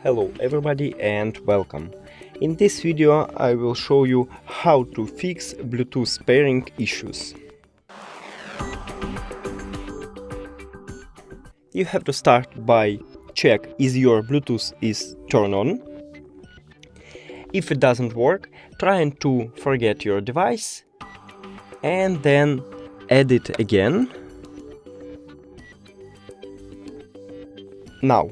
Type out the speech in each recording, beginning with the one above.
Hello everybody and welcome. In this video I will show you how to fix Bluetooth pairing issues. You have to start by check is your Bluetooth is turned on. If it doesn't work, try to forget your device and then add it again. Now,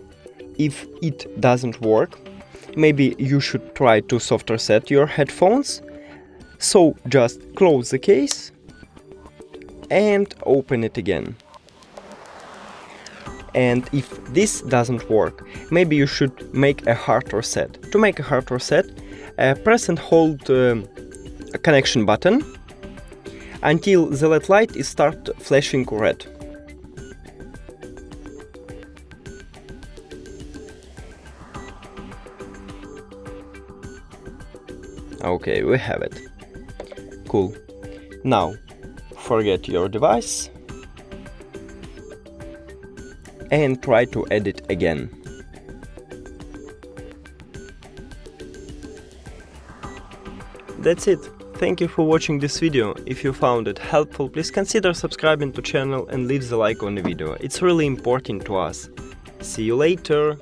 if it doesn't work, maybe you should try to soft reset your headphones. So just close the case and open it again. And if this doesn't work, maybe you should make a hard reset. To make a hard reset, press and hold a connection button until the LED light is start flashing red. Okay, we have it. Cool. Now, forget your device and try to add it again. That's it. Thank you for watching this video. If you found it helpful, please consider subscribing to channel and leave the like on the video. It's really important to us. See you later.